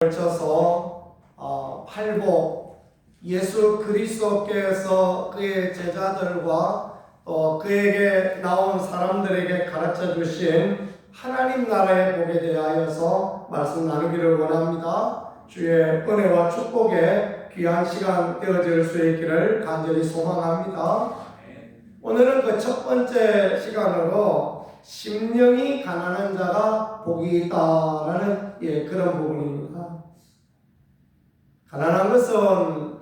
걸쳐서 팔복 예수 그리스도께서 그의 제자들과 또 그에게 나온 사람들에게 가르쳐 주신 하나님 나라의 복에 대하여서 말씀 나누기를 원합니다. 주의 은혜와 축복에 귀한 시간 되어질 수 있기를 간절히 소망합니다. 오늘은 그 첫 번째 시간으로 심령이 가난한 자가 복이 있다라는 그런 부분입니다. 가난한 것은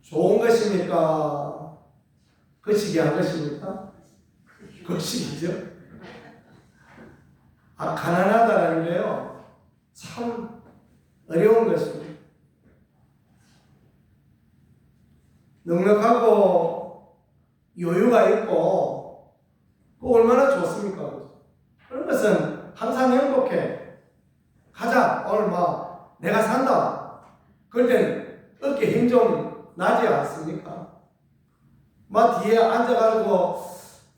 좋은 것입니까? 거시기한 것입니까? 거시기죠. 가난하다라는 게요, 참 어려운 것입니다. 넉넉하고 여유가 있고 얼마나 좋습니까? 그런 것은 항상 행복해. 가자, 오늘 내가 산다. 그럴 땐 어깨 힘 좀 나지 않습니까? 뒤에 앉아가지고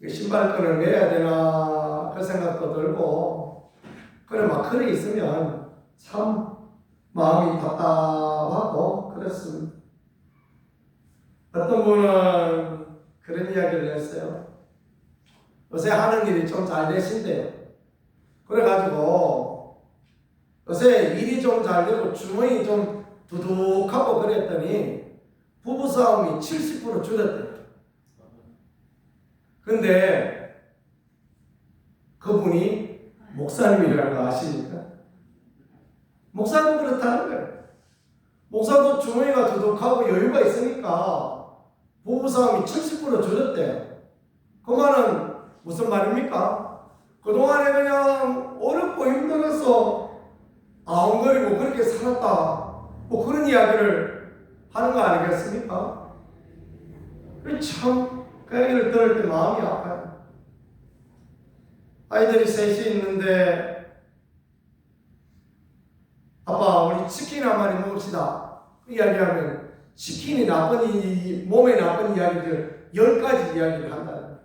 신발끈을 매야 되나 그 생각도 들고, 그래 그래 있으면 참 마음이 답답하고 그렇습니다. 어떤 분은 그런 이야기를 했어요. 요새 하는 일이 좀 잘 되신대요. 그래가지고 요새 일이 좀 잘 되고 주머니 좀 두둑하고 그랬더니 부부싸움이 70% 줄었대요. 근데 그분이 목사님이라는 거 아십니까? 목사도 그렇다는 거예요. 목사도 주머니가 두둑하고 여유가 있으니까 부부싸움이 70% 줄었대요. 그 말은 무슨 말입니까? 그동안에 그냥 어렵고 힘들어서 아웅거리고 그렇게 살았다, 그런 이야기를 하는 거 아니겠습니까? 참 그 얘기를 들을 때 마음이 아파요. 아이들이 셋이 있는데, 아빠 우리 치킨 한 마리 먹읍시다, 그 이야기하면 치킨이 몸에 나쁜 이야기들 10가지 이야기를 한다는 거예요.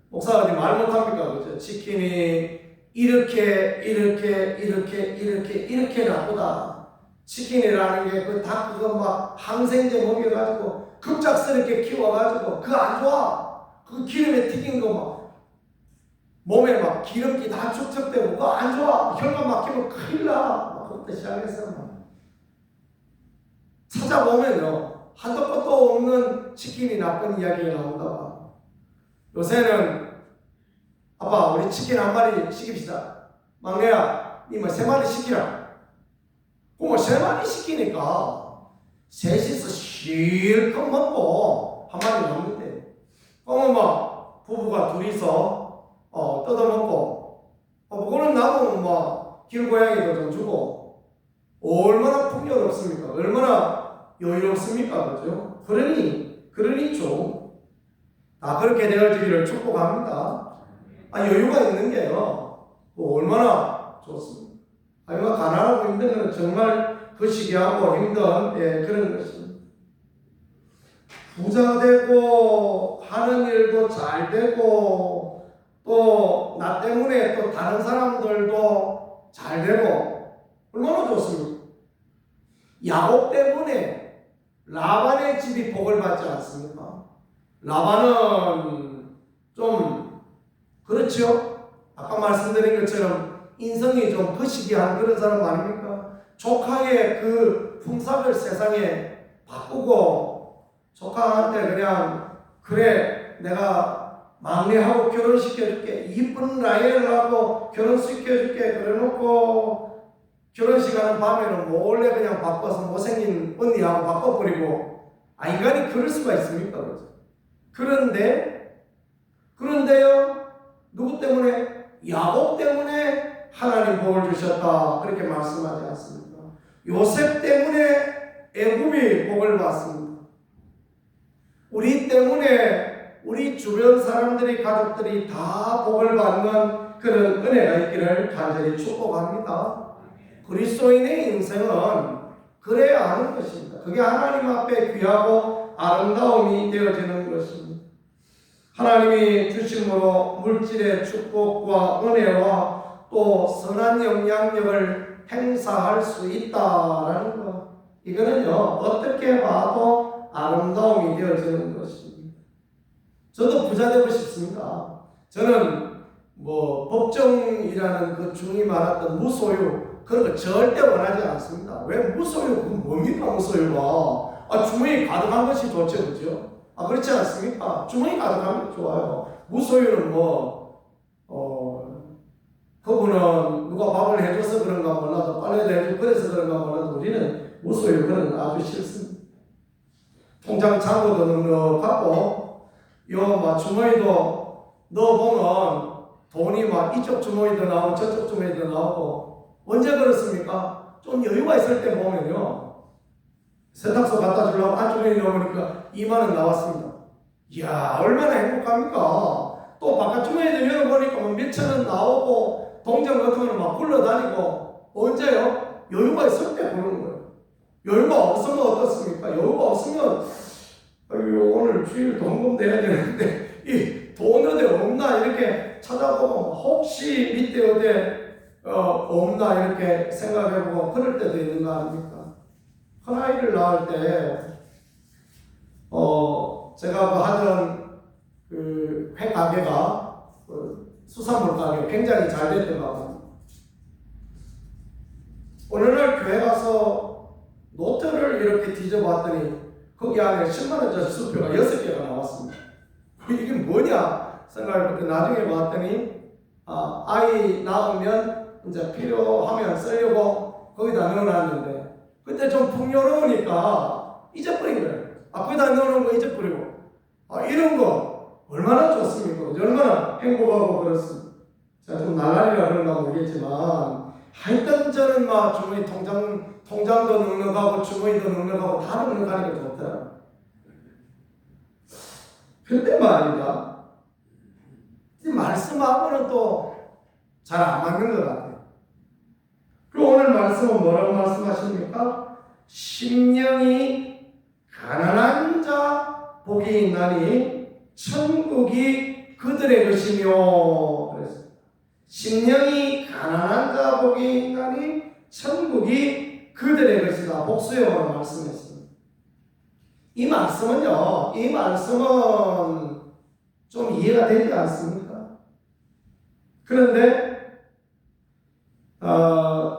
목사가 말 못합니까? 그죠? 치킨이 이렇게 나쁘다. 치킨이라는 게 그 닭 그거 항생제 먹여가지고 급작스럽게 키워가지고 그거 안 좋아. 그 기름에 튀긴 거 몸에 기름기 다 축적되고 그거 안 좋아. 혈관 막히면 큰일 나. 그것부터 시작해서 찾아보면요, 한도 끝도 없는 치킨이 나쁜 이야기가 나온다. 요새는 아빠 우리 치킨 한 마리 시킵시다. 막내야 니 3마리 시키라. 그럼 3마리 시키니까 셋이서 실컷 먹고 한 마리 남는데, 그러면 부부가 둘이서 뜯어먹고, 그거는 남으면 길고양이도 좀 주고, 얼마나 풍요롭습니까? 얼마나 여유롭습니까? 그죠? 그러니 좀 그렇게 되어지기를 축복합니다. 여유가 있는 게요, 얼마나 좋습니다. 가난하고 힘든 것은 정말 거시기하고 힘든 그런 것입니다. 부자 되고 하는 일도 잘 되고 또 나 때문에 또 다른 사람들도 잘 되고 얼마나 좋습니까? 야곱 때문에 라반의 집이 복을 받지 않습니까? 라반은 좀 그렇죠? 아까 말씀드린 것처럼 인성이 좀 거시기한 그런 사람 아닙니까? 조카의 그 품삯을 세상에 바꾸고 조카한테 그냥 그래 내가 막내하고 결혼시켜줄게, 이쁜 라헬하고 결혼시켜줄게 그래놓고 결혼식 하는 밤에는 몰래 그냥 바꿔서 못생긴 언니하고 바꿔버리고, 인간이 그럴 수가 있습니까? 그런데요, 누구 때문에? 야곱 때문에 하나님 복을 주셨다, 그렇게 말씀하지 않습니까? 요셉 때문에 애굽이 복을 받습니다. 우리 때문에 우리 주변 사람들이, 가족들이 다 복을 받는 그런 은혜가 있기를 간절히 축복합니다. 그리스도인의 인생은 그래야 하는 것입니다. 그게 하나님 앞에 귀하고 아름다움이 되어지는 것입니다. 하나님이 주심으로 물질의 축복과 은혜와 또 선한 영향력을 행사할 수 있다라는 거. 이거는요, 어떻게 봐도 아름다움이 되어지는 것입니다. 저도 부자 되고 싶습니다. 저는 법정이라는 그 중이 말했던 무소유, 그런 거 절대 원하지 않습니다. 왜 무소유? 그건 뭡니까, 무소유가? 주머니 가득한 것이 좋죠, 그죠? 그렇지 않습니까? 주머니 가득한 게 좋아요. 무소유는 그분은 누가 밥을 해줘서 그런가 몰라도, 빨래도 해주고 그래서 그런가 몰라도, 우리는 무소유 그런 거 아주 싫습니다. 통장 잔고도 넉넉하고, 주머니도 넣어보면 돈이 이쪽 주머니도 나오고 저쪽 주머니도 나오고. 언제 그렇습니까? 좀 여유가 있을 때 보면요, 세탁소 갖다 주려고 한 주머니 넣으니까 2만 원 나왔습니다. 이야, 얼마나 행복합니까? 또 바깥 주머니도 열어보니까 몇천 원 나오고, 동전 같은 거는 굴러다니고. 언제요? 여유가 있을 때 그러는 거예요. 여유가 없으면 어떻습니까? 여유가 없으면 오늘 주일 돈금 내야 되는데 이 돈 어디 없나 이렇게 찾아보고, 혹시 밑에 어디 없나 이렇게 생각해보고 그럴 때도 있는 거 아닙니까? 큰아이를 낳을 때 제가 하던 회 가게가 수산물 가게 굉장히 잘 됐더라고요. 어느 날 교회 가서 노트를 이렇게 뒤져봤더니 거기 안에 10만원짜리 수표가 6개가 나왔습니다. 이게 뭐냐 생각해보니까 나중에 봤더니 아이 낳으면 이제 필요하면 쓰려고 거기다 넣어놨는데, 그때 좀 풍요로우니까 잊어버린 거예요. 거기다 넣어놓은 거 잊어버리고. 이런 거 얼마나 좋습니까? 얼마나 행복하고 그렇습니다. 제가 좀 날라리라 그런가 모르겠지만, 하여튼 저는 주머니 통장도 넉넉하고 주머니도 넉넉하고 다 넉넉하니까 좋더라고요. 근데 말입니다, 이 말씀하고는 또 잘 안 맞는 것 같아요. 그리고 오늘 말씀은 뭐라고 말씀하십니까? 심령이 가난한 자 복이 있나니 천국이 그들의 것이며. 그랬습니다. 심령이 가난한 자 복이 있나니 천국이 그들의 것이다. 복수형으로 말씀했습니다. 이 말씀은 좀 이해가 되지 않습니까? 그런데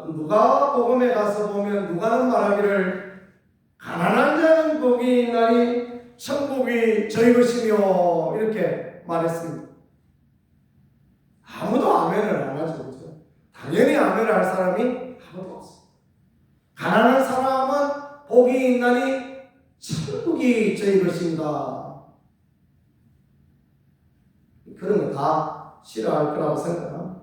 누가복음에 가서 보면 누가는 말하기를 가난한 자는 복이 있나니 천국이 저희 것이며 이렇게 말했습니다. 아무도 아멘을 안 하죠, 그렇죠? 당연히 아멘을 할 사람이 아무도 없습니다. 가난한 사람은 복이 있나니 천국이 저희 것입니다. 그런 거 다 싫어할 거라고 생각합니다.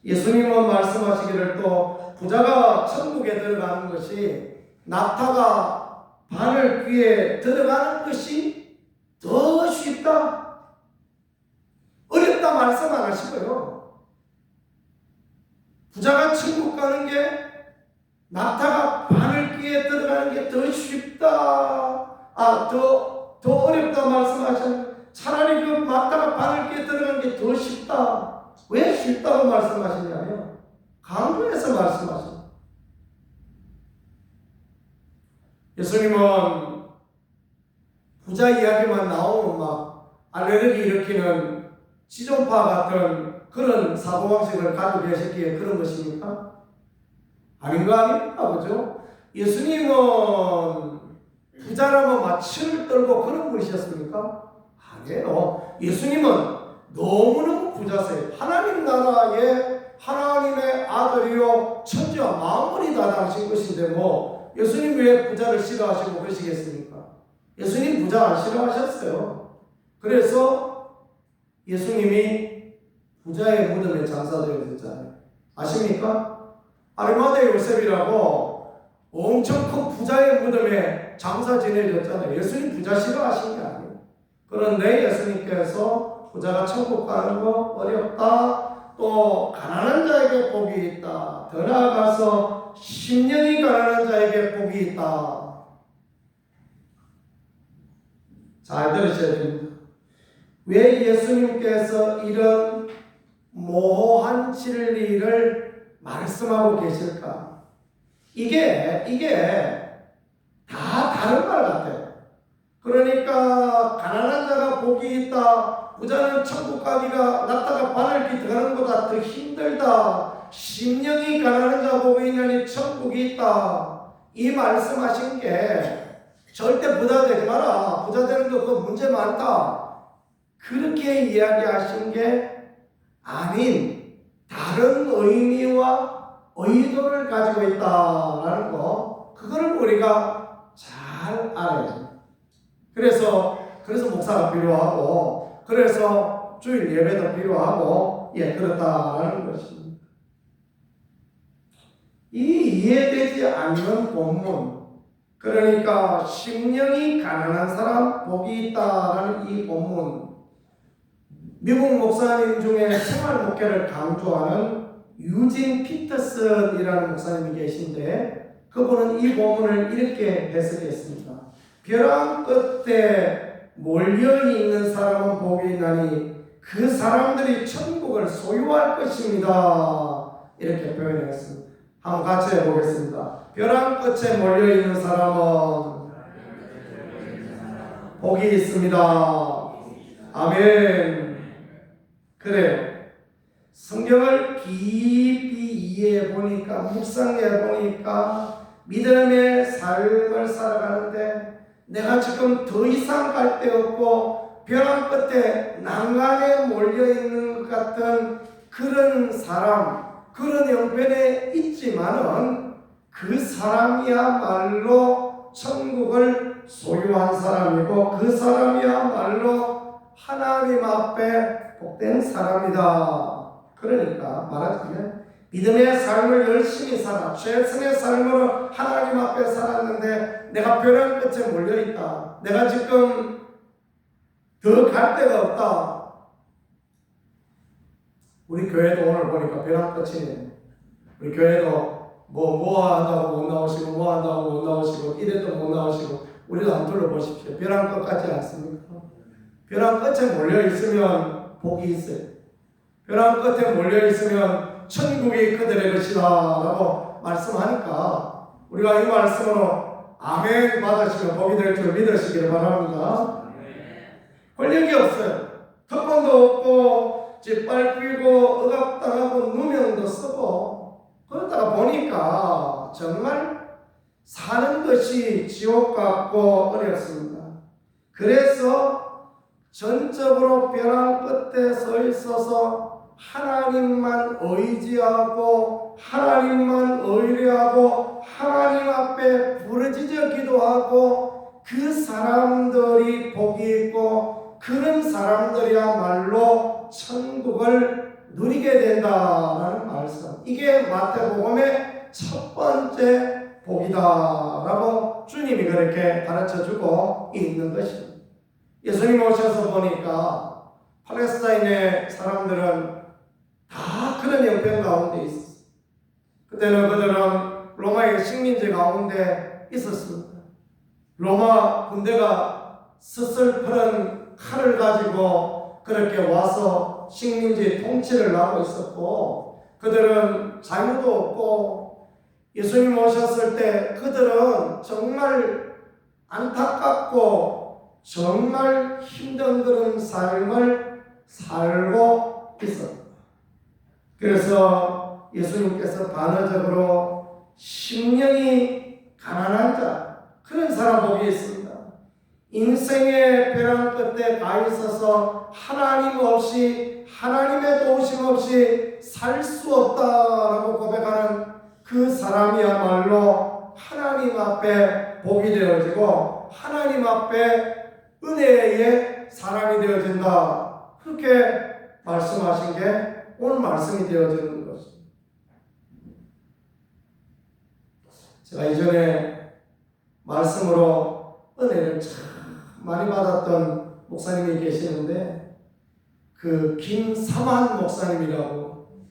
예수님은 말씀하시기를 또 부자가 천국에 들어가는 것이 낙타가 바늘 귀에 들어가는 것이 더 쉽다, 어렵다 말씀 안 하시고요. 부자가 천국 가는 게 낙타가 바늘 귀에 들어가는 게 더 쉽다, 더 어렵다 말씀하셨는데, 차라리 그 낙타가 바늘 귀에 들어가는 게 더 쉽다. 왜 쉽다고 말씀하시냐면 강조해서 말씀하십니다. 예수님은 부자 이야기만 나오면 알레르기 일으키는 시종파 같은 그런 사고방식을 가지고 계셨기에 그런 것입니까? 아닌 거 아닙니까? 그죠? 예수님은 부자라면 치를 떨고 그런 분이셨습니까? 아니에요. 예수님은 너무너무 부자세요. 하나님 나라의 하나님의 아들이요 천지와 만물이 다 당신 것인데 예수님 왜 부자를 싫어하시고 그러시겠습니까? 예수님 부자 안 싫어하셨어요. 그래서 예수님이 부자의 무덤에 장사되어졌잖아요. 아십니까? 아리마대 요셉이라고 엄청 큰 부자의 무덤에 장사 지내졌잖아요. 예수님 부자 싫어하신 게 아니에요. 그런데 예수님께서 부자가 천국 가는 거 어렵다, 또 가난한 자에게 복이 있다, 더 나아가서 심령이 가난한 자에게 복이 있다. 잘 들으셔야 됩니다. 왜 예수님께서 이런 모호한 진리를 말씀하고 계실까? 이게 다 다른 말 같아요. 그러니까 가난한 자가 복이 있다. 부자는 천국 가기가 났다가 바늘 들어가는 것보다 더 힘들다. 심령이 가난한 자 복이 있나니 천국이 있다. 이 말씀하신 게 절대 부자 되지 마라. 부자 되는 거 그거 문제 많다. 그렇게 이야기하신 게 아닌 다른 의미와 의도를 가지고 있다라는 거, 그거를 우리가 잘 알아요. 그래서 목사가 필요하고, 그래서 주일 예배도 필요하고, 그렇다라는 것입니다. 이 이해되지 않는 본문, 그러니까 심령이 가난한 사람 복이 있다라는 이 본문, 미국 목사님 중에 생활 목회를 강조하는 유진 피터슨이라는 목사님이 계신데, 그분은 이 본문을 이렇게 해석했습니다. 벼랑 끝에 몰려있는 사람은 복이 있나니 그 사람들이 천국을 소유할 것입니다. 이렇게 표현했습니다. 한번 같이 해보겠습니다. 벼랑 끝에 몰려있는 사람은 복이 있습니다. 아멘. 그래요. 성경을 깊이 이해해 보니까, 묵상해 보니까 믿음의 삶을 살아가는데 내가 지금 더 이상 갈 데 없고 벼랑 끝에 난간에 몰려있는 것 같은 그런 사람, 그런 형편에 있지만은 그 사람이야말로 천국을 소유한 사람이고 그 사람이야말로 하나님 앞에 복된 사람이다. 그러니까 말하자면 믿음의 삶을 열심히 살아 최선의 삶으로 하나님 앞에 살았는데 내가 벼랑 끝에 몰려있다. 내가 지금 더 갈 데가 없다. 우리 교회도 오늘 보니까 벼랑 끝이네. 우리 교회도 뭐 한다고 못 나오시고 뭐 한다고 못 나오시고 이래도 못 나오시고 우리도 한번 둘러보십시오. 벼랑 끝 같지 않습니까? 벼랑 끝에 몰려있으면 복이 있어요. 벼랑 끝에 몰려있으면 천국이 그들의 것이다 라고 말씀하니까 우리가 이 말씀으로 아멘 받으시면 복이 될 줄 믿으시기를 바랍니다. 권력이 없어요. 특권도 없고 짓밟히고 억압당하고 누명도 쓰고 그러다가 보니까 정말 사는 것이 지옥 같고 어렵습니다. 그래서 전적으로 벼랑 끝에 서 있어서 하나님만 의지하고 하나님만 의뢰하고 하나님 앞에 부르짖어 기도하고 그 사람들이 복이 있고 그런 사람들이야말로 천국을 누리게 된다라는 말씀. 이게 마태복음의 첫 번째 복이다라고 주님이 그렇게 가르쳐주고 있는 것입니다. 예수님 오셔서 보니까 팔레스타인의 사람들은 다 그런 형편 가운데 있었어요. 그때는 그들은 로마의 식민지 가운데 있었습니다. 로마 군대가 스슬퍼런 칼을 가지고 그렇게 와서 식민지 통치를 하고 있었고 그들은 자유도 없고 예수님 오셨을 때 그들은 정말 안타깝고 정말 힘든 그런 삶을 살고 있었다. 그래서 예수님께서 반어적으로 심령이 가난한 자, 그런 사람 복이 있습니다. 인생의 벼랑 끝에 가 있어서 하나님 없이 하나님의 도우심 없이 살 수 없다라고 고백하는 그 사람이야말로 하나님 앞에 복이 되어지고 하나님 앞에 은혜의 사람이 되어진다. 그렇게 말씀하신 게 오늘 말씀이 되어지는 것입니다. 제가 이전에 말씀으로 은혜를 참 많이 받았던 목사님이 계시는데 그 김삼환 목사님이라고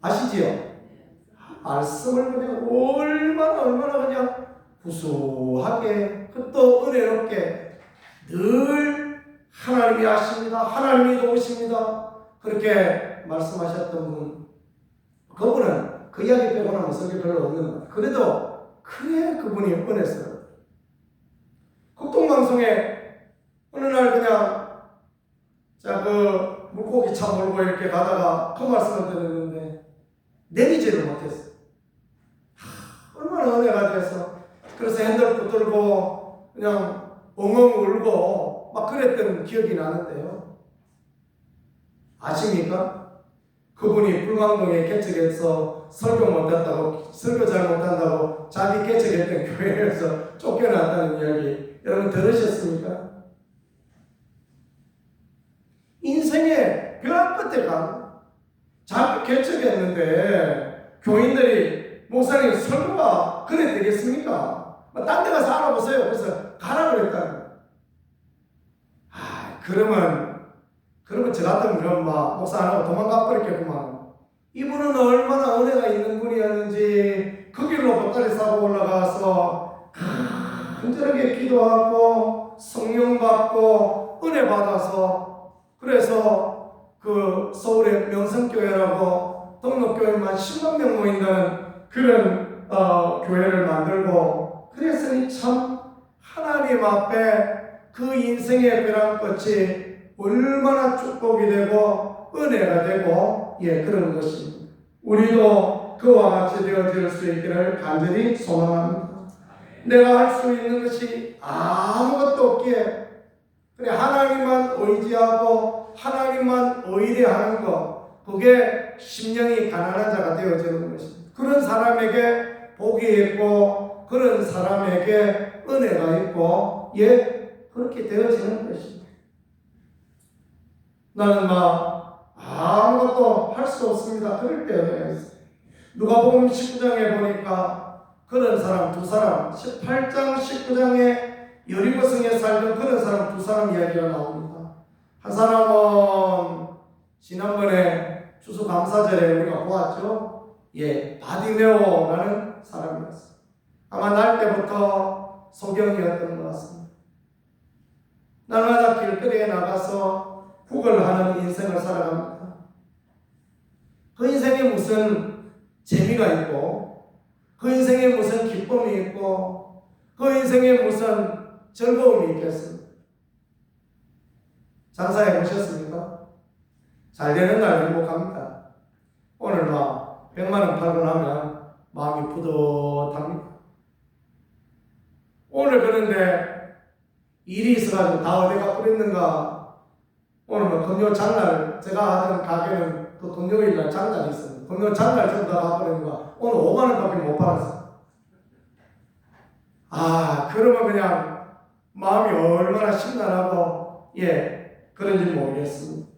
아시지요? 말씀을 그냥 얼마나 그냥 구수하게 또 은혜롭게 늘 하나님이 하십니다. 하나님이 도우십니다. 그렇게 말씀하셨던 분, 그분은 그 이야기 빼고 나면 성경 별로 없는 거예요. 그래도 그래 그분이 은혜스러워요. 국동방송에 어느 날 그냥 그 물고기 차 몰고 이렇게 가다가 그 말씀을 드렸는데 내리지를 못했어요. 얼마나 은혜가 돼서 그래서 핸들 붙들고 그냥 엉엉 울고 막 그랬던 기억이 나는데요. 아십니까? 그분이 불광동에 개척해서 설교 못한다고, 설교 잘 못한다고 자기 개척했던 교회에서 쫓겨났다는 이야기 여러분 들으셨습니까? 인생의 벼랑 끝에 가 자기 개척했는데 교인들이 목사님 설교가 그래 되겠습니까? 딴 데 가서 알아보세요. 그래서 가라 그랬다는 거예요. 그러면 저 같으면 막 목사 안 하고 도망가 버렸겠구만. 이분은 얼마나 은혜가 있는 분이었는지 그 길로 보따리 싸고 올라가서 간절하게 기도하고 성령 받고 은혜 받아서 그래서 그 서울의 명성교회라고 등록교회만 10만 명 모인다는 그런 교회를 만들고 그랬으니 참 하나님 앞에 그 인생의 벼랑끝이 얼마나 축복이 되고 은혜가 되고 그런 것입니다. 우리도 그와 같이 되어질 수 있기를 간절히 소망합니다. 내가 할 수 있는 것이 아무것도 없기에 그래 하나님만 의지하고 하나님만 의뢰하는 것 그게 심령이 가난한 자가 되어지는 것입니다. 그런 사람에게 복이 있고 그런 사람에게 은혜가 있고 그렇게 되어지는 것입니다. 나는 아무것도 할 수 없습니다. 그럴 때가 있어요. 누가복음 19장에 보니까 그런 사람 두 사람 18장 19장에 여리고성에 살던 그런 사람 두 사람 이야기가 나옵니다. 한 사람은 지난번에 추수감사절에 우리가 보았죠. 바디메오라는 사람이었어요. 아마 날 때부터 소경이었던 것 같습니다. 날마다 길거리에 나가서 국을 하는 인생을 살아갑니다. 그 인생에 무슨 재미가 있고 그 인생에 무슨 기쁨이 있고 그 인생에 무슨 즐거움이 있겠습니까? 장사해 보셨습니까? 잘 되는 날 행복합니다. 오늘 100만 원 팔고 나면 마음이 뿌듯합니다. 오늘 그런데 일이 있어가지고 다 어디 가고 있는가? 오늘 금요 장날 제가 하던 가게는 그 금요일날 장날이 있습니다. 금요 장날 전부 다 가버리니까 오늘 5만 원밖에 못 팔았어요. 그러면 그냥 마음이 얼마나 심란하고 그런지 모르겠습니다.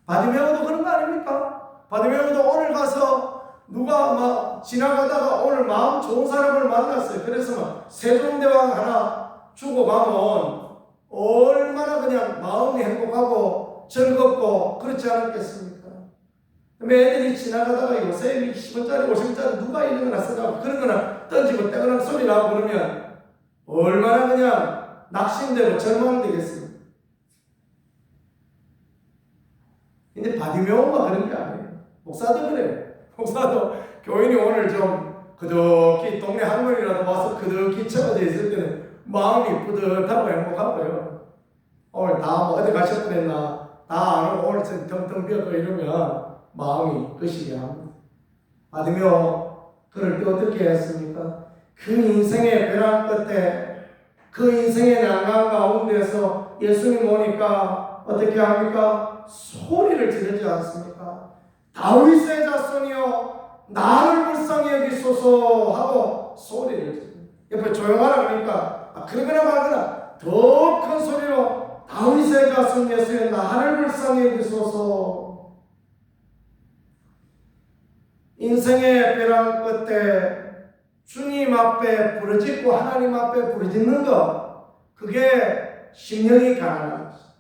바디메오도 그런 거 아닙니까? 바디메오도 오늘 가서 누가 지나가다가 오늘 마음 좋은 사람을 만났어요. 그래서 세종대왕 하나 주고 가면 얼마나 그냥 마음이 행복하고 즐겁고 그렇지 않겠습니까? 애들이 지나가다가 요새 20원짜리 50원짜리 누가 이런 거나 쓰라고 그런 거나 던지고 떼거나 소리 나고 그러면 얼마나 그냥 낙심되고 절망되겠습니까? 근데 바디메오가 그런 게 아니에요. 목사도 그래요. 목사도 교인이 오늘 좀 그덕히 동네 할머니라도 와서 그덕히 쳐져 있을 때는 마음이 뿌듯하고 행복하고요. 오늘 다 어디 가셨구나 다 안 오고 오늘 텅텅 비었고 이러면 마음이 끄시게 합니다. 바디메오 그럴 때 어떻게 했습니까? 그 인생의 벼랑 끝에 그 인생의 난간 가운데서 예수님 오니까 어떻게 합니까? 소리를 지르지 않습니까? 다윗의 자손이여 나를 불쌍히 여기소서 하고 소리를 지릅니다. 옆에 조용하라 그러니까 그러거나 말거나 더 큰 소리로 다윗의 자손 예수여 나를 불쌍히 여기소서. 인생의 벼랑 끝에 주님 앞에 부르짖고 하나님 앞에 부르짖는 것 그게 심령이 가난한 것입니다.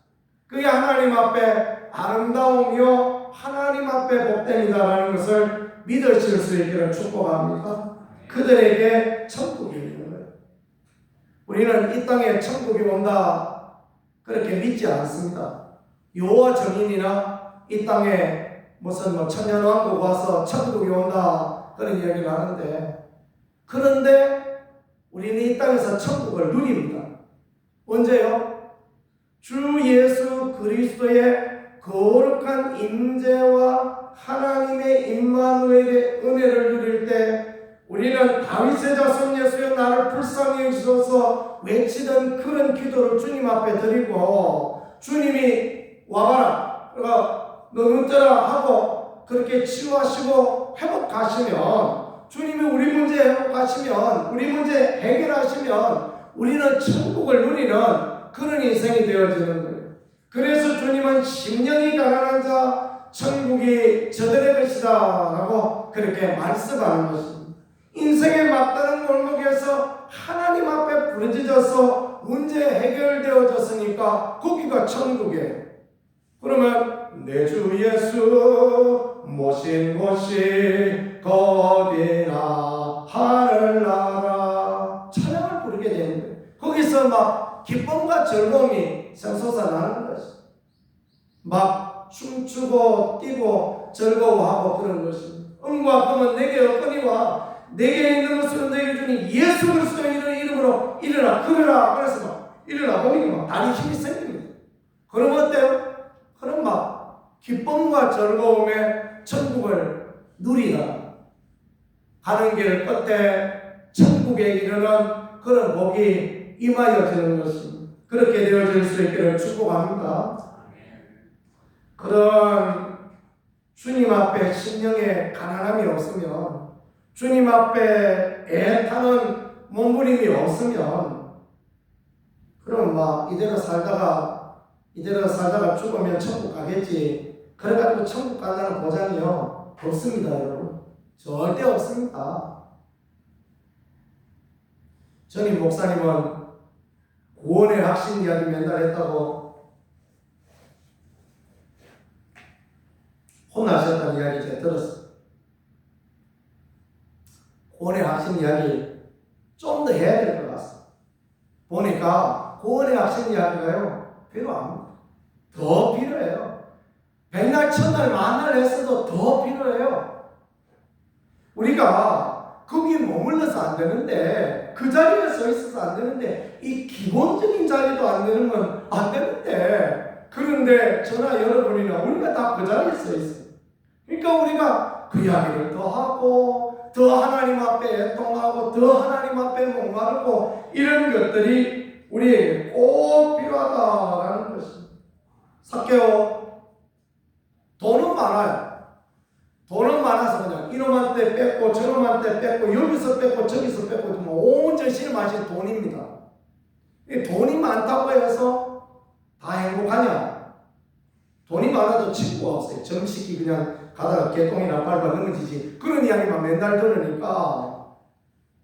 그게 하나님 앞에 아름다움이요 하나님 앞에 복됨이다라는 것을 믿으실 수 있기를 축복합니다. 그들에게 천국이 있는 거예요. 우리는 이 땅에 천국이 온다 그렇게 믿지 않습니다. 유아 정인이나 이 땅에 무슨 뭐 천년왕국 와서 천국이 온다 그런 이야기를 하는데, 그런데 우리는 이 땅에서 천국을 누립니다. 언제요? 주 예수 그리스도의 거룩한 임재와 하나님의 임마누엘의 은혜를 누릴 때 우리는 다윗의 자손 예수여 나를 불쌍히 여기소서 외치던 그런 기도를 주님 앞에 드리고, 주님이 와봐라, 너 눈 뜨라 하고 그렇게 치유하시고 회복하시면, 주님이 우리 문제 회복하시면, 우리 문제 해결하시면 우리는 천국을 누리는 그런 인생이 되어지는 거예요. 그래서 주님은 심령이 가난한 자 천국이 저들의 것이다 라고 그렇게 말씀하는 것입니다. 인생의 막다른 골목에서 하나님 앞에 부르짖어서 문제 해결되어졌으니까 거기가 천국이에요. 그러면 내 주 예수 모신 곳이 거기나 하늘나라 찬양을 부르게 되는 거예요. 거기서 막 기쁨과 즐거움이 샘솟아나는 것이, 막 춤추고 뛰고 즐거워하고 그런 것입니다. 은과 금은 내게 없거니와 내게 있는 것으로 내게 주니 예수 그리스도의 이름으로 일어나 그러라. 그래서 막 일어나 보니까 막 다리 힘이 생깁니다. 그러면 어때요? 그럼 막 기쁨과 즐거움의 천국을 누리다 가는 길 끝에 천국에 이르는 그런 복이 임하여지는 것입니다. 그렇게 되어질 수 있기를 축복합니다. 그런 주님 앞에 심령에 가난함이 없으면, 주님 앞에 애타는 몸부림이 없으면, 그럼 막 이대로 살다가 죽으면 천국 가겠지. 그래가지고 천국 간다는 보장이요 없습니다, 여러분. 절대 없습니다. 전임 목사님은 구원의 확신 이야기 맨날 했다고 혼나셨다는 이야기 제가 들었어요. 구원의 확신 이야기 좀 더 해야 될 것 같습니다. 보니까 구원의 확신 이야기가요 필요 안 합니다. 더 필요해요. 백날 천날 만날 했어도 더 필요해요. 우리가 거기 머물러서 안 되는데, 그 자리에 서 있어서 안 되는데, 이 기본적인 자리도 안 되는 건 안 되는데, 그런데 저나 여러분이나 우리가 다 그 자리에 서 있어요. 그러니까 우리가 그 이야기를 더 하고, 더 하나님 앞에 애통하고, 더 하나님 앞에 목마르고, 이런 것들이 우리에게 꼭 필요하다라는 것입니다. 삭개오, 돈은 많아요. 돈은 많아서 그냥 이놈한테 뺏고 저놈한테 뺏고 여기서 뺏고 저기서 뺏고 온 정신을 마신 돈입니다. 돈이 많다고 해서 다 행복하냐? 돈이 많아도 친구가 없어요. 점식이 그냥 가다가 개똥이나 밟아 넘어지지. 그런 이야기만 맨날 들으니까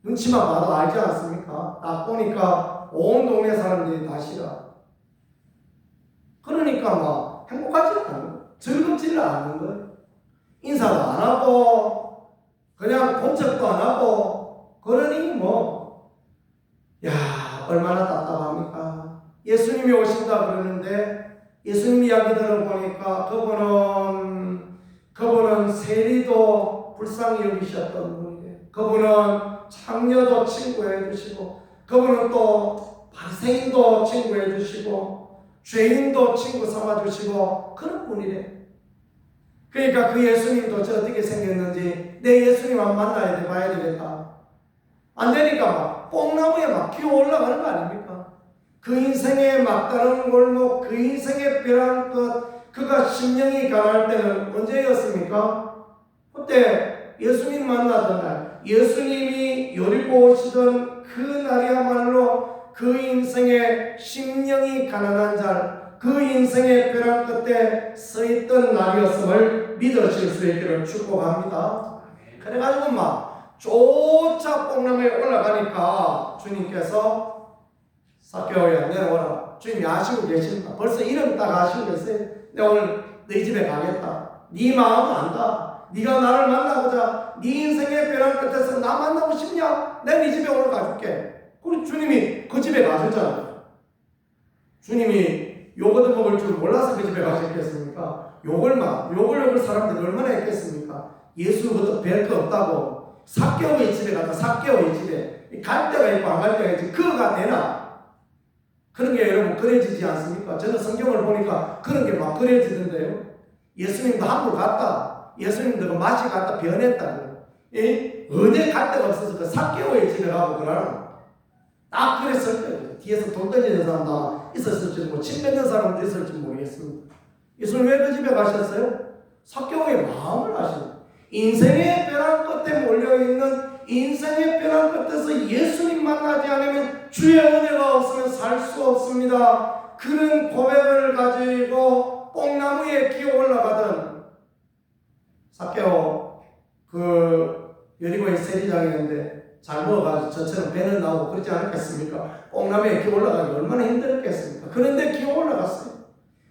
눈치만 봐도 알지 않습니까? 딱 보니까 온 동네 사람들이 다 싫어. 그러니까 막 행복하지 않은 거예요. 즐겁지를 않는 거예요. 인사도 안 하고 그냥 본 척도 안 하고 그러니 얼마나 답답합니까? 예수님이 오신다 그러는데 예수님 이야기 들어보니까 그분은 세리도 불쌍히 여기셨던 분이에요. 그분은 창녀도 친구해 주시고, 그분은 또 바리새인도 친구해 주시고, 죄인도 친구 삼아 주시고 그런 분이래. 그러니까 그 예수님도 저 어떻게 생겼는지 내 예수님 한번 만나야 돼, 봐야 되겠다. 안 되니까 막 뽕나무에 막 기어 올라가는 거 아닙니까? 그 인생의 막다른 골목, 그 인생의 벼랑 끝, 그가 심령이 가난할 때는 언제였습니까? 그때 예수님 만나던 날, 예수님이 여리고 오시던 그 날이야말로 그 인생의 심령이 가난한 자, 그 인생의 벼랑 끝에 서 있던 날이었음을 믿으실 수 있기를 축복합니다. 그래가지고 막 쫓아 뽕나무에 올라가니까 주님께서 삭개오야 내려오라. 주님이 아시고 계십니다. 벌써 이름 딱 아시고 계세요. 내가 오늘 너희 집에 가겠다. 네 마음 안다. 네가 나를 만나고자 네 인생의 벼랑 끝에서 나 만나고 싶냐? 내가 네 집에 오늘 가줄게. 그리고 주님이 그 집에 가셨잖아요. 주님이 요거트 먹을 줄 몰라서 그 집에 가셨겠습니까? 욕을 사람들이 얼마나 했겠습니까? 예수부터 별 거 없다고. 삭개오의 집에 갔다. 삭개오의 집에 갈 데가 있고 안 갈 데가 있지. 그거가 되나? 그런 게 여러분 그려지지 않습니까? 저는 성경을 보니까 그런 게 막 그려지던데요. 예수님도 한국 갔다. 예수님도 그 맛이 갔다 변했다고. 어디 갈 데가 없어서 그 삭개오의 집에 가고 그러나 딱 그랬을 거예요. 뒤에서 돈 던지는 사람도 아마 있었을지 뭐 침 뱉는 사람도 있을지 모르겠습니다. 예수님 왜 그 집에 가셨어요? 삭개오의 마음을 아시는 인생의 벼랑 끝에 몰려있는 인생의 벼랑 끝에서 예수님 만나지 않으면 주의 은혜가 없으면 살 수 없습니다. 그런 고백을 가지고 뽕나무에 기어 올라가던 삭개오 여리고의 세리장이었는데 잘 먹어가지고 저처럼 배는 나오고 그러지 않았겠습니까? 뽕나무에 기어 올라가기 얼마나 힘들었겠습니까? 그런데 기어 올라갔어요.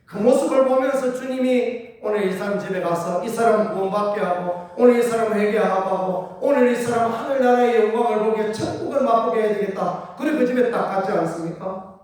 그 모습을 보면서 주님이 오늘 이 사람 집에 가서 이 사람 구원받게 하고 오늘 이 사람 회개하고 하고 오늘 이 사람 하늘나라의 영광을 보게 천국을 맛보게 해야 되겠다. 그래 그 집에 딱 갔지 않습니까?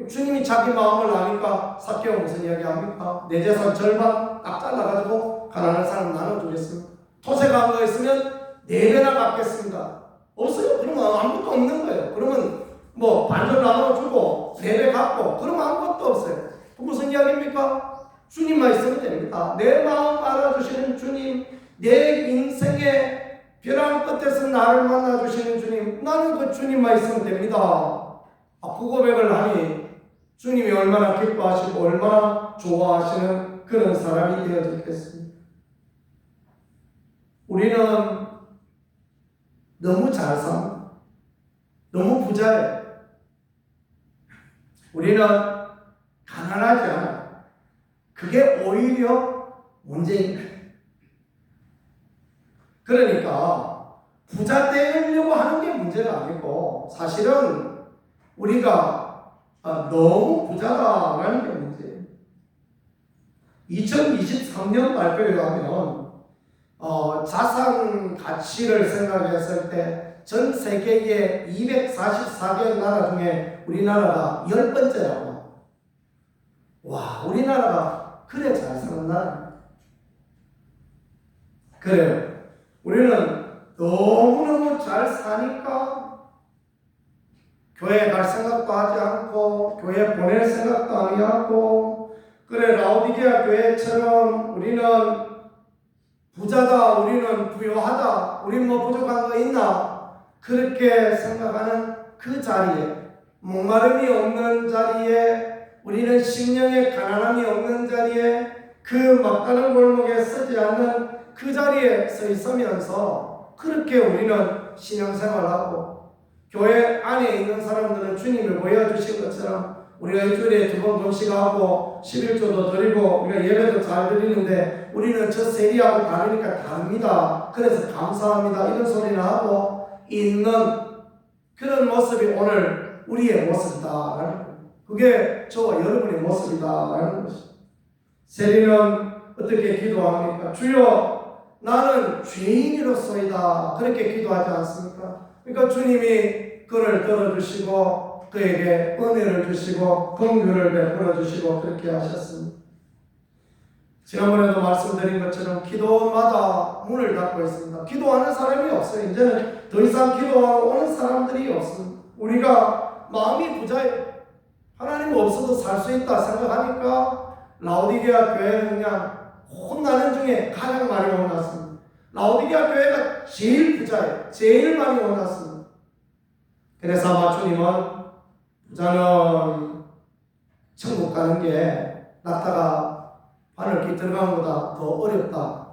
주님이 자기 마음을 아니까 삭개오 무슨 이야기 합니까? 내 재산 절반 딱 잘라가지고 가난한 사람 나눠주겠습니다. 토세가 한 거 있으면 4배나 갚겠습니다. 없어요. 그러면 아무것도 없는 거예요. 그러면 뭐 반절 나눠주고 4배 갚고 그러면 아무것도 없어요. 무슨 이야기입니까? 주님만 있으면 됩니다. 내 마음 알아주시는 주님, 내 인생의 벼랑 끝에서 나를 만나주시는 주님, 나는 그 주님만 있으면 됩니다. 그 고백을 하니 주님이 얼마나 기뻐하시고 얼마나 좋아하시는 그런 사람이 되어졌겠습니다. 우리는 너무 잘 삽니다. 너무 부자예요. 우리는 가난하지 않아요. 그게 오히려 문제인 거예요. 그러니까 부자 되려고 하는 게 문제가 아니고 사실은 우리가 너무 부자다라는 게 문제예요. 2023년 발표에 가면 자산 가치를 생각했을 때 전 세계의 244개 나라 중에 우리나라가 10번째라고. 와, 우리나라가 그래 잘 사는 나라. 그래요. 우리는 너무너무 잘 사니까 교회 갈 생각도 하지 않고 교회 보낼 생각도 아니하고 그래 라오디게아 교회처럼 우리는 부자다, 우리는 부유하다, 우린 뭐 부족한 거 있나 그렇게 생각하는 그 자리에 목마름이 없는 자리에 우리는 심령의 가난함이 없는 자리에 그 막다른 골목에 서지 않는 그 자리에 서 있으면서 그렇게 우리는 신앙생활하고 교회 안에 있는 사람들은 주님을 보여주신 것처럼 우리가 일주일에 2번 금식하고 11조도 드리고 우리가 예배도 잘 드리는데 우리는 저 세리하고 다르니까 다릅니다. 그래서 감사합니다. 이런 소리를 하고 있는 그런 모습이 오늘 우리의 모습이다라는 거예요. 그게 저와 여러분의 모습이다라는 것입니다. 세리는 어떻게 기도합니까? 주여 나는 죄인이로소이다. 그렇게 기도하지 않습니까? 그러니까 주님이 그를 들어주시고 그에게 은혜를 주시고 긍휼을 베풀어 주시고 그렇게 하셨습니다. 지난번에도 말씀드린 것처럼 기도마다 문을 닫고 있습니다. 기도하는 사람이 없어요. 이제는 더 이상 기도하러 오는 사람들이 없습니다. 우리가 마음이 부자예요. 하나님 없어도 살 수 있다 생각하니까 라오디게아 교회는 그냥 혼나는 중에 가장 많이 혼났습니다. 라오디게아 교회가 제일 부자예요. 제일 많이 혼났습니다. 그래서 아마 주님은 부자는 천국 가는 게 낙타가 바늘길 들어가는 것보다 더 어렵다.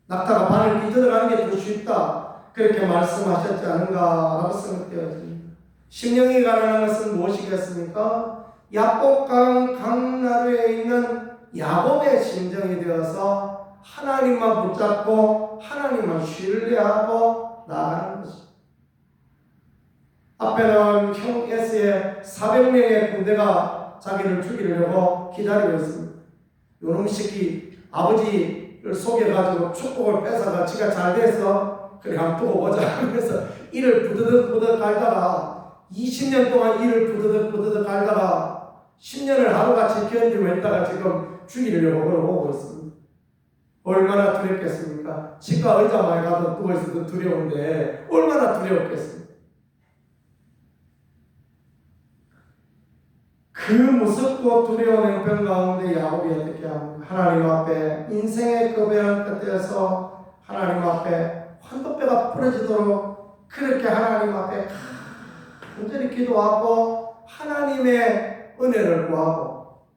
낙타가 바늘길 들어가는 게 더 쉽다. 그렇게 말씀하셨지 않은가라고 생각되어집니다. 심령이 가난한 것은 무엇이겠습니까? 야복강 강나루에 있는 야곱의 심정이 되어서 하나님만 붙잡고 하나님만 신뢰하고 나아가는 것입니다. 앞에는 형 에스의 400명의 군대가 자기를 죽이려고 기다리고 있습니다. 요놈 새끼 아버지를 속여가지고 축복을 뺏어가 지가 잘 돼서 그래 한번 두고 보자 하면서 이를 부드덕 갈다가 20년 동안 이를 부드덕 갈다가 10년을 하루같이 견디고 있다가 지금 죽이려고 걸어오고 있습니다. 얼마나 두렵겠습니까? 치과 의자만에 가도 누워있어도 두려운데 얼마나 두려웠겠습니까? 그 무섭고 두려운 형편 가운데 야곱이 어떻게 합니까? 하나님 앞에 인생의 급여한 끝에서 하나님 앞에 환도뼈가 부러지도록 그렇게 하나님 앞에 간절히 기도하고 하나님의 은혜를 구하고,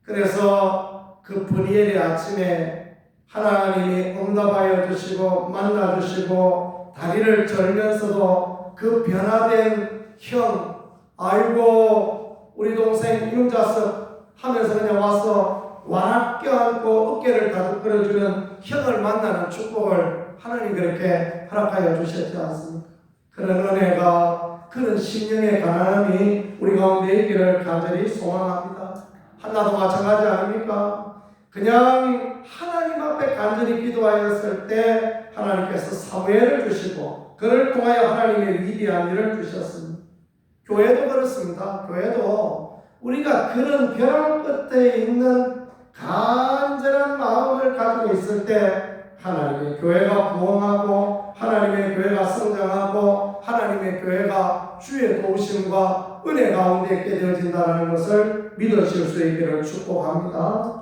그래서 그 브리엘의 아침에 하나님이 응답하여 주시고 만나 주시고 다리를 절면서도 그 변화된 형, 아이고 우리 동생 이놈자석 하면서 그냥 와서 와락 껴안고 어깨를 가득 끌어주는 형을 만나는 축복을 하나님 그렇게 허락하여 주셨지 않습니까? 그런 은혜가, 그런 심령의 가난함이 우리 가운데 있기를 간절히 소망합니다. 한나도 마찬가지 아닙니까? 그냥 하나님 앞에 간절히 기도하였을 때 하나님께서 사무엘을 주시고 그를 통하여 하나님의 위대한 일을 주셨습니다. 교회도 그렇습니다. 교회도 우리가 그런 벼랑 끝에 있는 간절한 마음을 가지고 있을 때 하나님의 교회가 부흥하고 하나님의 교회가 성장하고 하나님의 교회가 주의 도우심과 은혜 가운데 있게 되어진다는 것을 믿으실 수 있기를 축복합니다.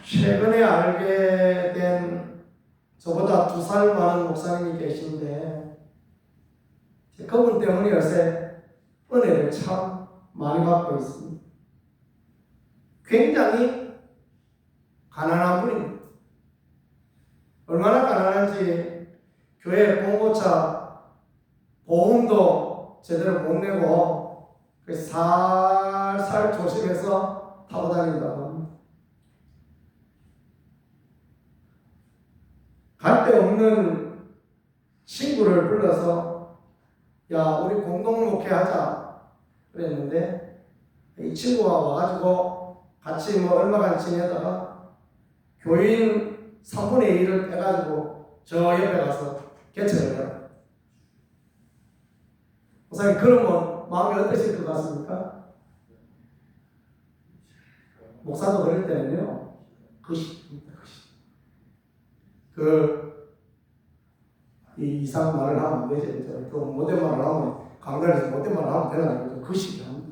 최근에 알게 된 저보다 2살 많은 목사님이 계신데 그분 때문에 요새 은혜를 참 많이 받고 있습니다. 굉장히 가난한 분입니다. 얼마나 가난한지 교회 봉고차 보험도 제대로 못 내고 살살 조심해서 타고 다닌다고 합니다. 갈 데 없는 친구를 불러서 야 우리 공동 목회하자 그랬는데 이 친구가 와가지고 같이 얼마간 지내다가 교인 3분의 1을 빼가지고 저 옆에 가서 개척을 해요. 목사님 그러면 마음이 어떠실 것 같습니까? 목사도 그럴 때는요 이 이상 말을 하면 안 되죠. 또 못된 말을 하면 강단에서 못된 말을 하면 되나?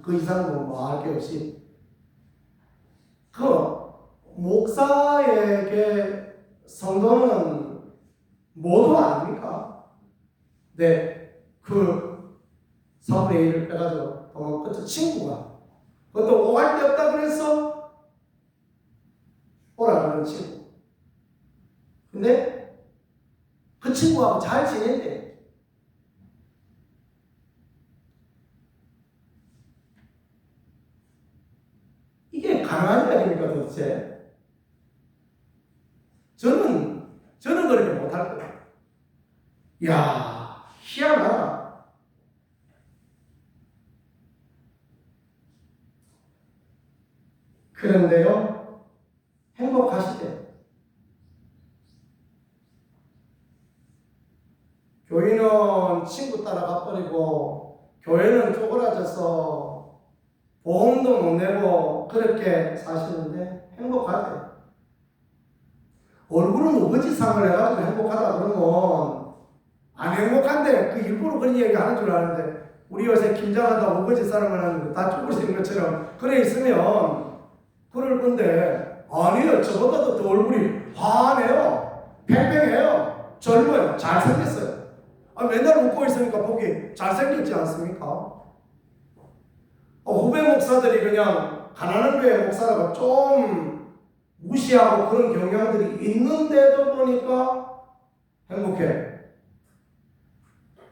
그 이상은 할 게 없이 목사에게 성도는 모두 아닙니까? 네, 4분의 1을 빼가지고 그것도 친구가 그것도 오갈 데 없다 그래서 오라는 친구. 근데 그 친구하고 잘 지낸대. 이게 가능한 일 아닙니까 도대체? 저는 그렇게 못할 거예요. 이야, 희한하다. 그런데요, 행복하시대. 교인은 친구 따라가 버리고 교회는 쪼그라져서 보험도 못 내고 그렇게 사시는데 행복하대. 얼굴은 우거지상을 해가지고 행복하다 그러면 안 행복한데 그 일부러 그런 얘기 하는 줄 아는데 우리 요새 김장하다 우거지 사람을 하는데 다 쪼그러진 것처럼 그래 있으면 그럴 건데 아니요, 저보다도 더 얼굴이 환해요. 팽팽해요. 젊어요. 잘생겼어요. 맨날 웃고 있으니까 보기 잘생겼지 않습니까? 후배 목사들이 그냥 가난한 교회 목사라고 좀 무시하고 그런 경향들이 있는데도 보니까 행복해.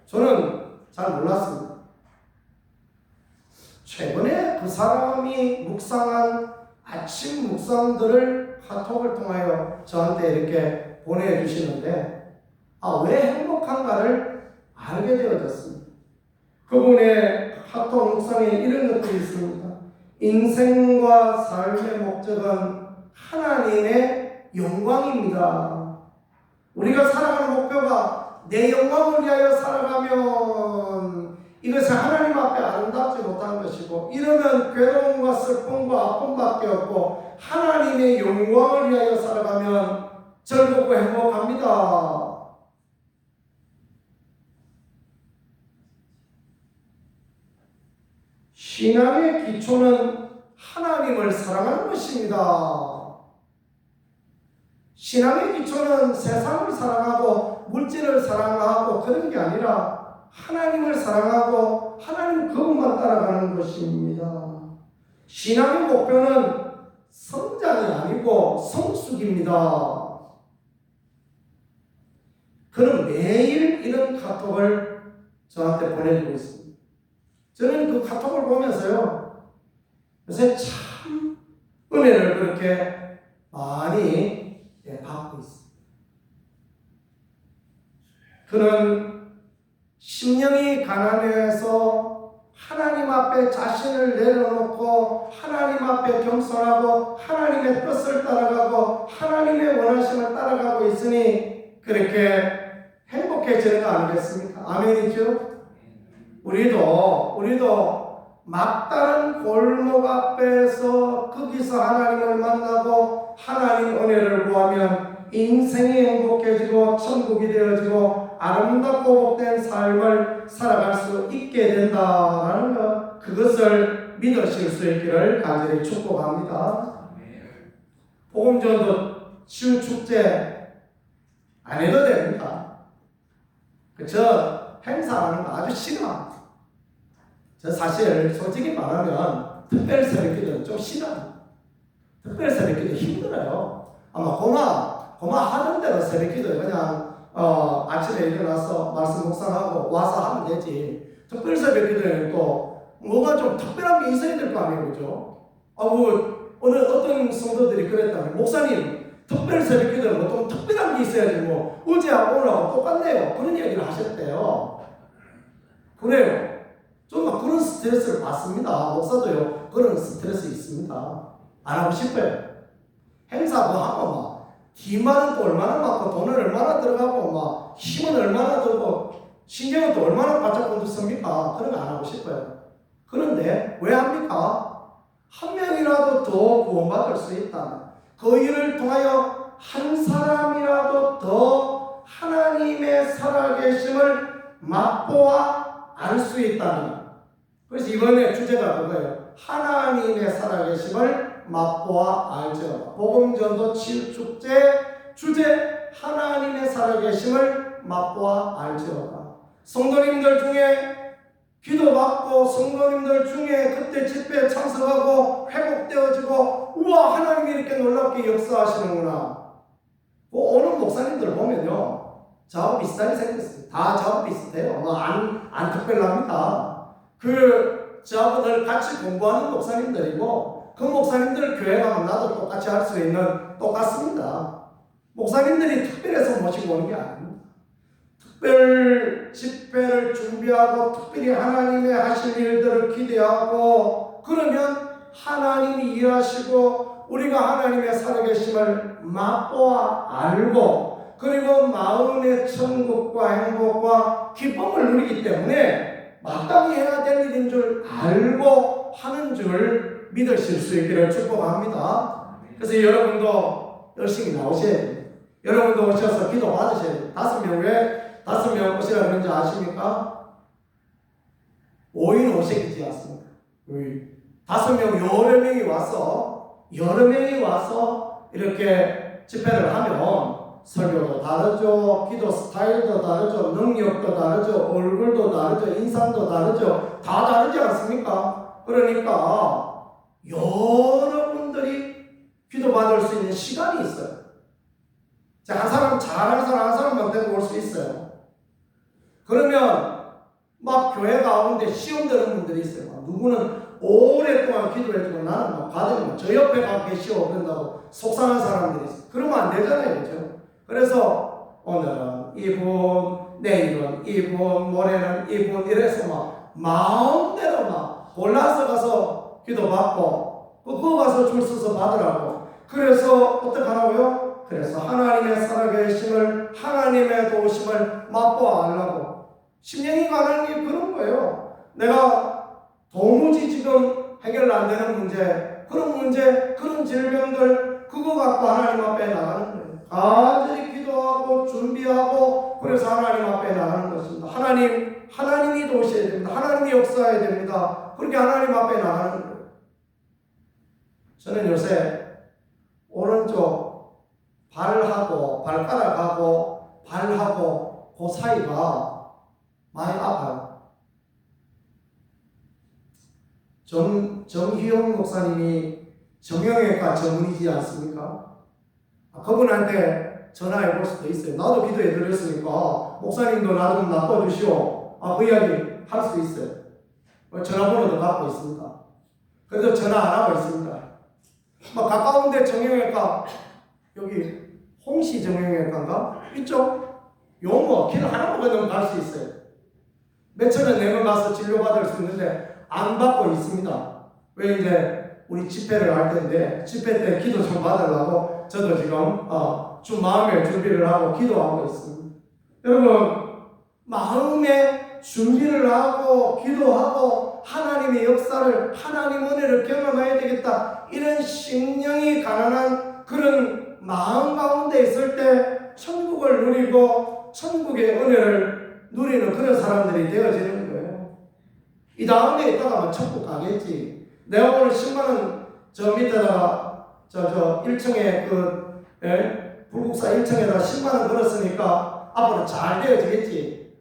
저는 잘 몰랐습니다. 최근에 그 사람이 묵상한 아침 묵상들을 카톡을 통하여 저한테 이렇게 보내주시는데 왜 행복한가를 알게 되어졌습니다. 그분의 카톡 묵상에 이런 것들이 있습니다. 인생과 삶의 목적은 하나님의 영광입니다. 우리가 살아가는 목표가 내 영광을 위하여 살아가면 이것이 하나님 앞에 아름답지 못한 것이고 것이고, 이러면 괴로움과 슬픔과 아픔밖에 없고 하나님의 영광을 위하여 살아가면 즐겁고 행복합니다. 신앙의 기초는 하나님을 사랑하는 것입니다. 신앙의 기초는 세상을 사랑하고 물질을 사랑하고 그런 게 아니라 하나님을 사랑하고 하나님 그것만 따라가는 것입니다. 신앙의 목표는 성장이 아니고 성숙입니다. 그는 매일 이런 카톡을 저한테 보내주고 있습니다. 저는 그 카톡을 보면서요, 요새 참 은혜를 그렇게 많이 받고 있습니다. 그는 심령이 가난해서 하나님 앞에 자신을 내려놓고 하나님 앞에 겸손하고 하나님의 뜻을 따라가고 하나님의 원하심을 따라가고 있으니 그렇게 행복해지는 거 아니겠습니까? 아멘이죠? 우리도 막다른 골목 앞에서 거기서 하나님을 만나고 하나님 은혜를 구하면 인생이 행복해지고 천국이 되어지고 아름답고 복된 삶을 살아갈 수 있게 된다라는 것, 그것을 믿으실 수 있기를 간절히 축복합니다. 복음전도 치유축제 안 해도 됩니다. 저 행사하는 거 아주 싫어합니다. 저 사실 솔직히 말하면 특별 새벽기도는 좀 싫어합니다. 특별 새벽기도 힘들어요. 아마 고마 하던 대로 새벽기도 그냥 아침에 일어나서 말씀 묵상하고 와서 하면 되지. 특별 새벽기도에는 또 뭐가 좀 특별한 게 있어야 될 거 아니에요, 그죠? 어떤 성도들이 그랬다면 목사님 특별 새벽기도는 뭐 좀 특별한 게 있어야지 뭐 어제하고 오늘하고 똑같네요. 그런 얘기를 하셨대요. 그래요. 저는 그런 스트레스를 받습니다. 목사도요, 그런 스트레스 있습니다. 안 하고 싶어요. 행사도 하고 막 기만은 또 얼마나 많고 돈은 얼마나 들어가고 막 힘은 얼마나 들고 신경은 또 얼마나 바짝 곤두섭니까? 그런 거 안 하고 싶어요. 그런데 왜 합니까? 한 명이라도 더 구원받을 수 있다면 그 일을 통하여 한 사람이라도 더 하나님의 살아계심을 맛보아 알 수 있다면, 그래서 이번에 주제가 그거예요. 하나님의 살아계심을 맛보아 알지어다. 복음전도 치유축제 주제 하나님의 살아계심을 맛보아 알지어다. 성도님들 중에 기도받고 성도님들 중에 그때 집회에 참석하고 회복되어지고 우와 하나님이 이렇게 놀랍게 역사하시는구나. 오는 목사님들 보면요 작업 비슷하게 생겼어요. 다 작업 비슷해요. 안 특별합니다. 그 작업을 같이 공부하는 목사님들이고 그 목사님들 교회 가면 나도 똑같이 할 수 있는 똑같습니다. 목사님들이 특별해서 모시고 오는 게 아닙니다. 특별 집회를 준비하고 특별히 하나님의 하실 일들을 기대하고 그러면 하나님이 일하시고 우리가 하나님의 살아계심을 맛보아 알고 그리고 마음의 천국과 행복과 기쁨을 누리기 때문에 마땅히 해야 될 일인 줄 알고 하는 줄 믿으실 수 있기를 축복합니다. 그래서 여러분도 열심히 나오셔야 돼요. 여러분도 오셔서 기도 받으셔야 돼요. 5명 왜 5명 오시라 그런지 아십니까? 5인 5색이지 않습니까? 5명 여러 명이 와서 이렇게 집회를 하면 설교도 다르죠, 기도 스타일도 다르죠, 능력도 다르죠, 얼굴도 다르죠, 인상도 다르죠, 다 다르지 않습니까? 그러니까 여러분들이 기도받을 수 있는 시간이 있어요. 한 사람 잘하는 사람 한 사람만 데리고 올 수 있어요. 그러면 막 교회 가운데 시험 되는 분들이 있어요. 누구는 오랫동안 기도해주고 나는 막 받으면 저 옆에 가 계시오 그런다고 속상한 사람들이 있어요. 그러면 안 되잖아요, 그렇죠? 그래서 오늘은 이분, 내일은 이분, 모레는 이분 이래서 막 마음대로 막 골라서 가서 기도받고 그거 가서 줄 서서 받으라고. 그래서 어떻게 하라고요? 그래서 하나님의 살아계심을 하나님의 도우심을 맛보아 알라고. 심령이 가는 게 그런 거예요. 내가 도무지 지금 해결 안 되는 문제, 그런 질병들, 그거 갖고 하나님 앞에 나가는 거예요. 간절히 기도하고 준비하고 그래서 하나님 앞에 나가는 것입니다. 하나님이 도우셔야 됩니다. 하나님이 역사해야 됩니다. 그렇게 하나님 앞에 나가는 거예요. 저는 요새 오른쪽 발가락하고 발하고 그 사이가 많이 아파요. 정희용 목사님이 정형외과 전문이지 않습니까? 그분한테 전화해 볼 수도 있어요. 나도 기도해 드렸으니까 목사님도 나 좀 놔둬주시오. 그 이야기 할 수 있어요. 전화번호도 갖고 있습니다. 그래도 전화 안 하고 있습니다. 가까운데 정형외과, 여기 홍시 정형외과인가? 이쪽 용어 길 하나만 건너면 갈 수 있어요. 몇천원 내면 가서 진료받을 수 있는데 안 받고 있습니다. 왜 이제 우리 집회를 할 텐데 집회 때 기도 좀 받으려고 저도 지금 좀 마음의 준비를 하고 기도하고 있습니다. 여러분, 마음의 준비를 하고 기도하고 하나님의 역사를, 하나님 은혜를 경험해야 되겠다, 이런 심령이 가난한 그런 마음 가운데 있을 때 천국을 누리고 천국의 은혜를 누리는 그런 사람들이 되어지는 거예요. 이 다음에 있다가 천국 가겠지. 내가 오늘 10만원 저 밑에다가 저 1층에 불국사 1층에다가 10만원 걸었으니까 앞으로 잘 되어지겠지.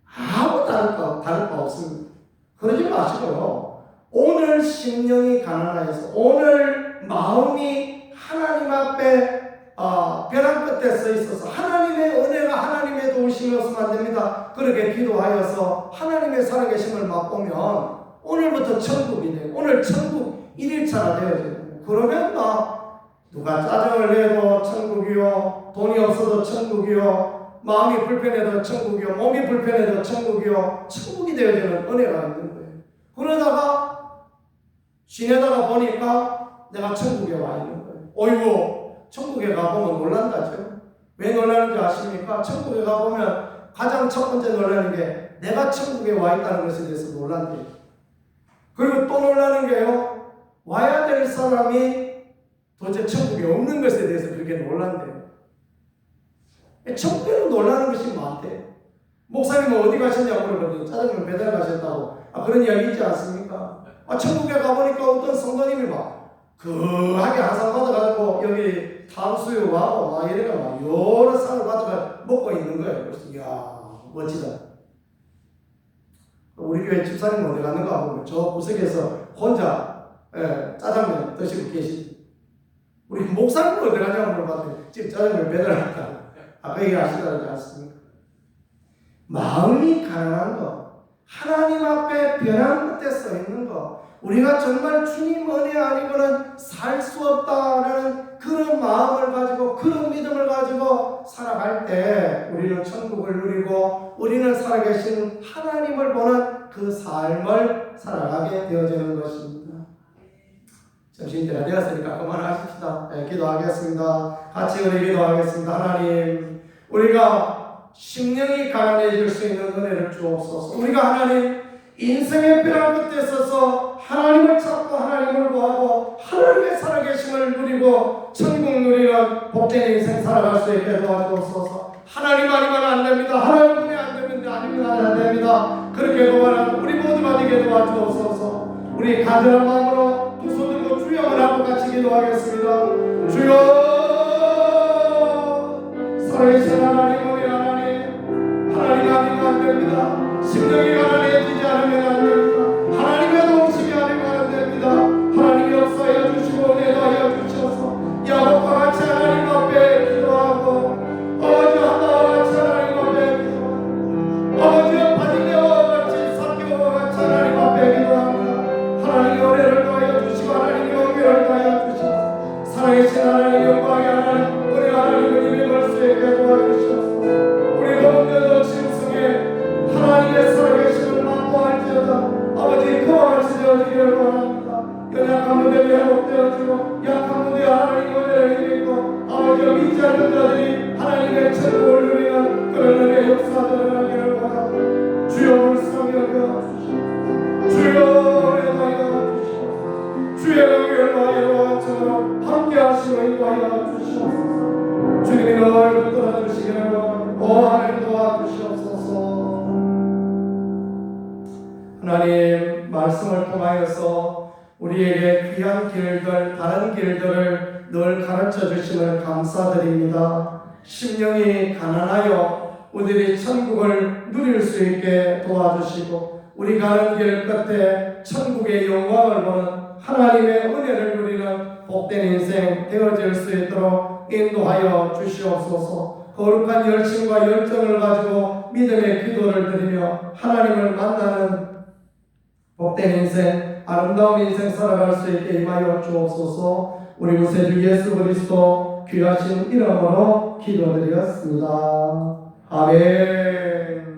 아무 다를 바 없습니다. 그러지 마시고요. 오늘 심령이 가난해서, 오늘 마음이 하나님 앞에 벼랑 끝에 서 있어서 하나님의 은혜가, 하나님의 도우심이 없으면 안 됩니다. 그렇게 기도하여서 하나님의 살아계심을 맛보면 오늘부터 천국이 돼요. 오늘 천국 1일차가 되어져요. 그러면 누가 짜증을 내도 천국이요, 돈이 없어도 천국이요, 마음이 불편해도 천국이요, 몸이 불편해도 천국이요, 천국이 되어지는 은혜가 있는 거예요. 그러다가 지내다가 보니까 내가 천국에 와 있는 거예요. 어이구, 천국에 가보면 놀란다죠. 왜 놀라는지 아십니까? 천국에 가보면 가장 첫 번째 놀라는 게 내가 천국에 와 있다는 것에 대해서 놀란대요. 그리고 또 놀라는 게요, 와야 될 사람이 도대체 천국에 없는 것에 대해서 그렇게 놀란대요. 천국에는 놀라는 것이 많대. 목사님은 어디 가셨냐고 그러거든요. 짜장면 배달 가셨다고. 그런 이야기 있지 않습니까? 천국에 가보니까 어떤 성도님이 그하게 한상 받아가지고 여기 탕수육하고 이래가 여러 상을 받아가 먹고 있는 거예요. 그래서 이야, 멋지다. 우리 교회 집사님 어디 갔는가 보면 저 구석에서 혼자 짜장면 드시고 계시지. 우리 목사님 어디 가냐고 물어봤더니 지금 짜장면 배달한다. 그 얘기 하시더라지 않습니까? 마음이 가난한 것, 하나님 앞에 벼랑 끝에 서 있는 것, 우리가 정말 주님 은혜 아니고는 살 수 없다라는 그런 마음을 가지고, 그런 믿음을 가지고 살아갈 때 우리는 천국을 누리고 우리는 살아계신 하나님을 보는 그 삶을 살아가게 되어지는 것입니다. 점심때가 되었으니까 그만하십시다. 기도하겠습니다. 같이 우리 기도하겠습니다. 하나님, 우리가 심령이 가난해질 수 있는 은혜를 주옵소서. 우리가 하나님 인생의 벼랑 끝에 서서 하나님을 찾고 하나님을 구하고 하나님의 살아계심을 누리고 천국 누리는 복된 인생 살아갈 수 있게 도와주옵소서. 하나님 아니면 안 됩니다. 하나님 분이 안 되면 아니면 안 됩니다. 그렇게 도와라. 우리 모두가 되게 도와주옵소서. 우리 간절한 마음으로 두 손 들고 주여를 하고 같이 기도하겠습니다. 주여, 살아계신 하나님, 우리 하나님 아니면 안 됩니다. 심령이 가난해지지 않으면 안 됩니다. 하나님의 도우심이 아니면 안 됩니다. 하나님이 역사하여 주시고 은혜하여 주셔서 야곱과 같이 하나님 앞에 기도하고, 아버지 하나와 같이 하나님 앞에 기도하고, 아버지와 바디게와 같이 사개와 같이 하나님 앞에 기도합니다. 하나님의 은혜를 더하여 주시고 하나님의 은혜를 더하여 주셔서 살아계신 하나님, 영광의 하나님, 우리 하나님을 힘을 수 있게 도와주셔서 우리 가운데도 짐승에 하나님의 살아계심을 맛보할지어다. 아버지, 그와 같이 되어지기를 원합니다. 연약한 분들이 회복되어지고 약한 분들이 하나님 은혜를 입고 아버지를 믿지 않는 자들이 하나님의 천국을 누리는 그런 은혜의 역사들을 하기를 원합니다. 주여, 불쌍히 여겨 주시옵소서. 주여, 하나님 말씀을 통하여서 우리에게 귀한 길들, 바른 길들을 늘 가르쳐 주심을 감사드립니다. 심령이 가난하여 우리들이 천국을 누릴 수 있게 도와주시고 우리 가는 길 끝에 천국의 영광을 보는 하나님의 은혜를 누리는 복된 인생 되어질 수 있도록 인도하여 주시옵소서. 거룩한 열심과 열정을 가지고 믿음의 기도를 드리며 하나님을 만나는 복된 인생, 아름다운 인생 살아갈 수 있게 임하여 주옵소서. 우리 구세주 예수 그리스도 귀하신 이름으로 기도드렸습니다. 아멘.